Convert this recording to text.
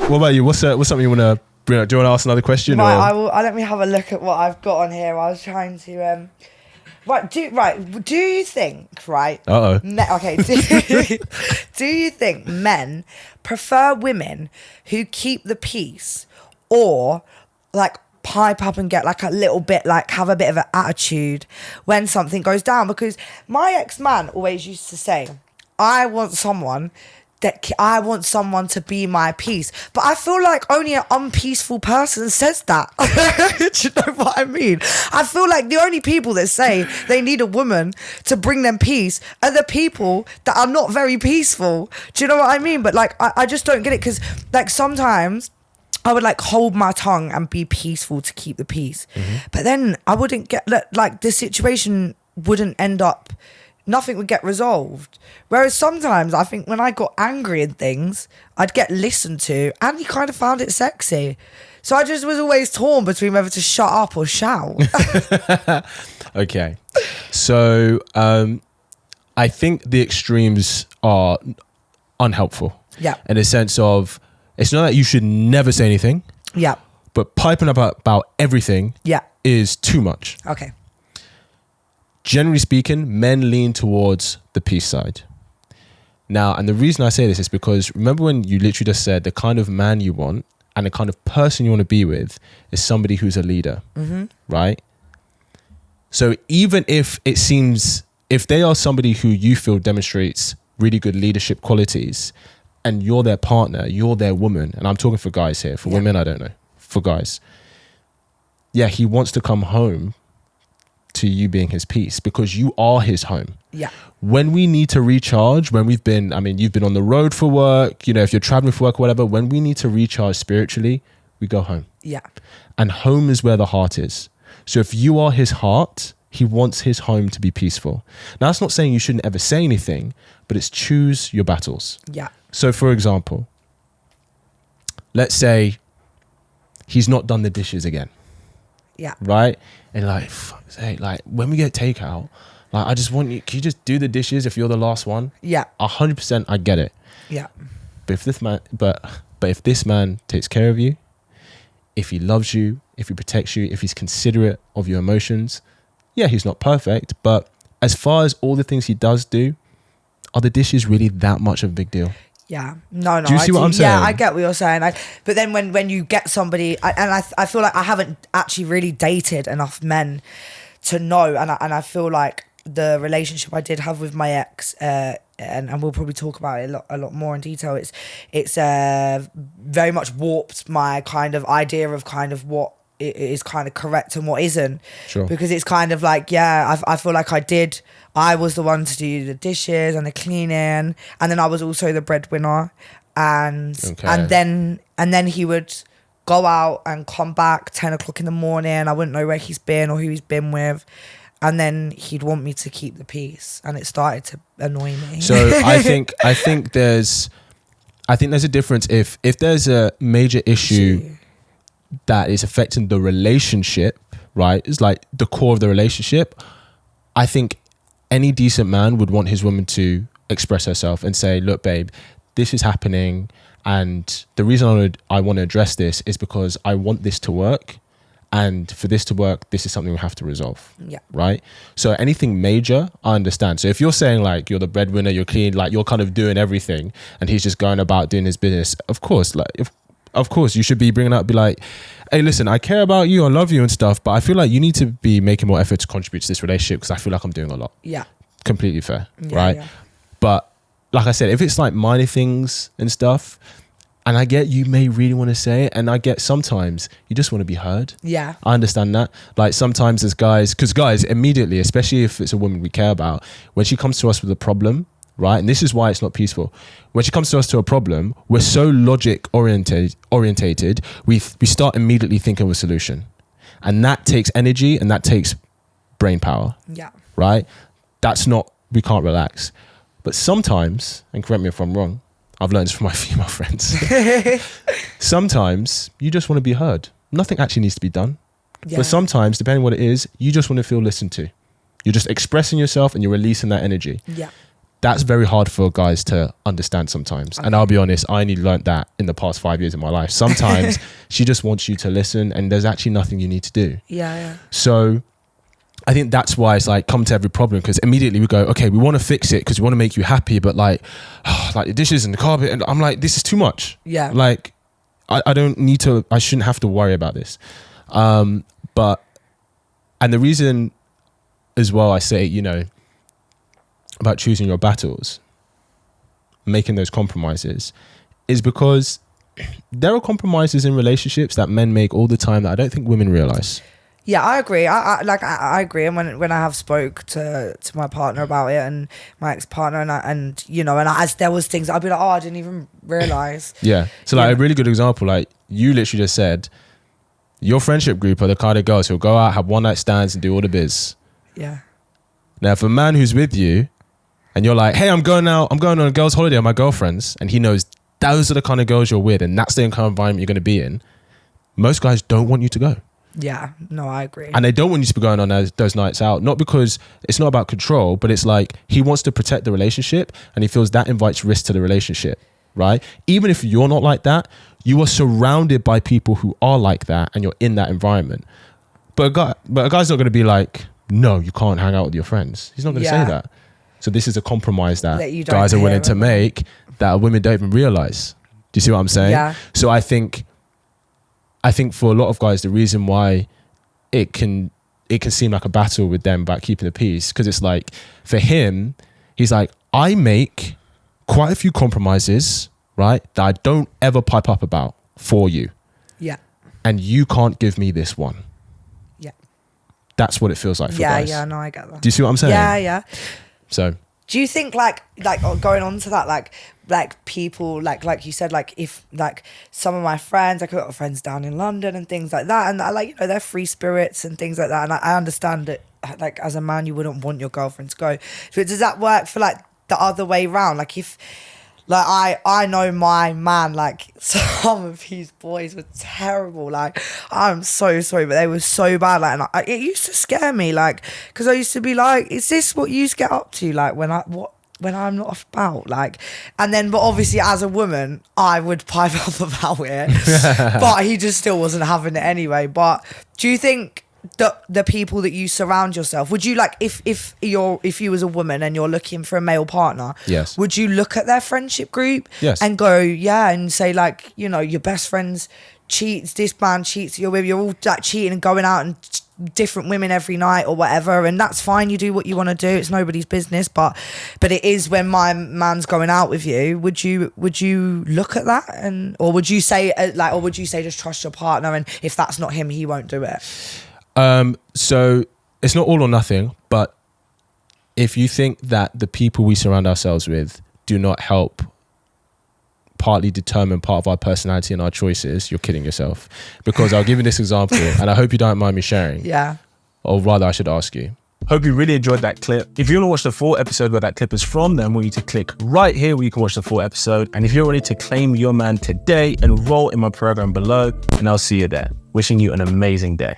What about you? What's something you want to bring up? Do you want to ask another question? Right, or? let me have a look at what I've got on here. I was trying to do you think, right? Okay. Do you think men prefer women who keep the peace, or like pipe up and get like a little bit, like have a bit of an attitude when something goes down? Because my ex-man always used to say, I want someone to be my peace. But I feel like only an unpeaceful person says that. Do you know what I mean? I feel like the only people that say they need a woman to bring them peace are the people that are not very peaceful. Do you know what I mean? But like, I just don't get it, because like sometimes I would like hold my tongue and be peaceful to keep the peace. Mm-hmm. But then I wouldn't get, like the situation wouldn't end up, nothing would get resolved. Whereas sometimes I think when I got angry and things, I'd get listened to, and he kind of found it sexy. So I just was always torn between whether to shut up or shout. Okay. So I think the extremes are unhelpful. Yeah. In the sense of, it's not that you should never say anything. Yeah. But piping up about everything is too much. Okay. Generally speaking, men lean towards the peace side. Now, and the reason I say this is because remember when you literally just said the kind of man you want and the kind of person you want to be with is somebody who's a leader, right? So even if it seems, if they are somebody who you feel demonstrates really good leadership qualities and you're their partner, you're their woman, and I'm talking for guys here, for women, I don't know, for guys. Yeah, he wants to come home to you being his peace because you are his home. Yeah. When we need to recharge, when we've been, I mean, you've been on the road for work, you know, if you're traveling for work or whatever, when we need to recharge spiritually, we go home. Yeah. And home is where the heart is. So if you are his heart, he wants his home to be peaceful. Now, that's not saying you shouldn't ever say anything, but it's choose your battles. Yeah. So for example, let's say he's not done the dishes again. Yeah. Right? And like, fuck's sake, like when we get takeout, like I just want you, can you just do the dishes if you're the last one? Yeah. 100% I get it. Yeah. But if this man takes care of you, if he loves you, if he protects you, if he's considerate of your emotions, yeah, he's not perfect, but as far as all the things he does do, are the dishes really that much of a big deal? Yeah. No. Do you see what I'm saying? Yeah, I get what you're saying. But then when you get somebody, I feel like I haven't actually really dated enough men to know, and I feel like the relationship I did have with my ex, and we'll probably talk about it a lot more in detail. It's very much warped my kind of idea of kind of what is kind of correct and what isn't. Sure. Because it's kind of like, yeah, I feel like I was the one to do the dishes and the cleaning, and then I was also the breadwinner, and then he would go out and come back 10 o'clock in the morning. I wouldn't know where he's been or who he's been with, and then he'd want me to keep the peace, and it started to annoy me. So I think there's a difference if there's a major issue that is affecting the relationship, right? It's like the core of the relationship. I think any decent man would want his woman to express herself and say, look, babe, this is happening. And the reason I want to address this is because I want this to work. And for this to work, this is something we have to resolve. Yeah. Right? So anything major, I understand. So if you're saying like you're the breadwinner, you're clean, like you're kind of doing everything and he's just going about doing his business, of course, you should be bringing up, be like, hey, listen, I care about you, I love you and stuff, but I feel like you need to be making more effort to contribute to this relationship because I feel like I'm doing a lot. Yeah. Completely fair, right? Yeah. But like I said, if it's like minor things and stuff, and I get you may really want to say it, and I get sometimes you just want to be heard. Yeah. I understand that. Like sometimes as guys, because guys immediately, especially if it's a woman we care about, when she comes to us with a problem, right? And this is why it's not peaceful. When she comes to us to a problem, we're so logic orientated, we start immediately thinking of a solution. And that takes energy and that takes brain power. Yeah. Right? We can't relax. But sometimes, and correct me if I'm wrong, I've learned this from my female friends. Sometimes you just want to be heard. Nothing actually needs to be done. Yeah. But sometimes, depending on what it is, you just want to feel listened to. You're just expressing yourself and you're releasing that energy. Yeah. that's very hard for guys to understand sometimes. And I'll be honest, I only learned that in the past 5 years of my life. Sometimes she just wants you to listen, and there's actually nothing you need to do. Yeah. So I think that's why it's like come to every problem, because immediately we go, okay, we want to fix it because we want to make you happy, but like the dishes and the carpet, and I'm like, this is too much. Yeah. Like I don't need to, I shouldn't have to worry about this. But the reason as well I say, you know, about choosing your battles, making those compromises, is because there are compromises in relationships that men make all the time that I don't think women realize. Yeah, I agree. I agree. And when I have spoke to my partner about it, and my ex-partner, and you know, and as there was things I'd be like, oh, I didn't even realize. Yeah. So like a really good example, like you literally just said, your friendship group are the kind of girls who'll go out, have one night stands, and do all the biz. Yeah. Now, if a man who's with you, and you're like, hey, I'm going on a girls' holiday with my girlfriends, and he knows those are the kind of girls you're with, and that's the kind of environment you're going to be in, most guys don't want you to go. Yeah, no, I agree. And they don't want you to be going on those nights out, not because it's not about control, but it's like he wants to protect the relationship, and he feels that invites risk to the relationship, right? Even if you're not like that, you are surrounded by people who are like that, and you're in that environment. But a guy's not going to be like, no, you can't hang out with your friends. He's not going to say that. So this is a compromise that guys are willing to make that women don't even realize. Do you see what I'm saying? Yeah. So I think for a lot of guys, the reason why it can seem like a battle with them about keeping the peace, because it's like, for him, he's like, I make quite a few compromises, right, that I don't ever pipe up about for you. Yeah. And you can't give me this one. Yeah. That's what it feels like for guys. Yeah, no, I get that. Do you see what I'm saying? Yeah. So do you think like going on to that, like people, like you said, like if like some of my friends, like I've got friends down in London and things like that, and I like, you know, they're free spirits and things like that, and I understand that like as a man you wouldn't want your girlfriend to go, but does that work for like the other way around? Like if like I know my man, like some of his boys were terrible, like I'm so sorry, but they were so bad, like, and it used to scare me, like, because I used to be like, is this what you get up to, like when I'm not about, like, and then, but obviously as a woman I would pipe up about it, but he just still wasn't having it anyway. But do you think the people that you surround yourself, would you like, if you was a woman and you're looking for a male partner, yes, would you look at their friendship group, yes, and go, yeah, and say like, you know, your best friends cheats, this man cheats, you're all like cheating and going out and different women every night or whatever, and that's fine, you do what you want to do, it's nobody's business, but it is when my man's going out with you, would you look at that, and or would you say just trust your partner, and if that's not him, he won't do it? So it's not all or nothing, but if you think that the people we surround ourselves with do not help partly determine part of our personality and our choices, you're kidding yourself. Because I'll give you this example, and I hope you don't mind me sharing. Yeah. Or rather, I should ask you. Hope you really enjoyed that clip. If you want to watch the full episode where that clip is from, then I want you to click right here where you can watch the full episode. And if you're ready to claim your man today, enroll in my program below, and I'll see you there. Wishing you an amazing day.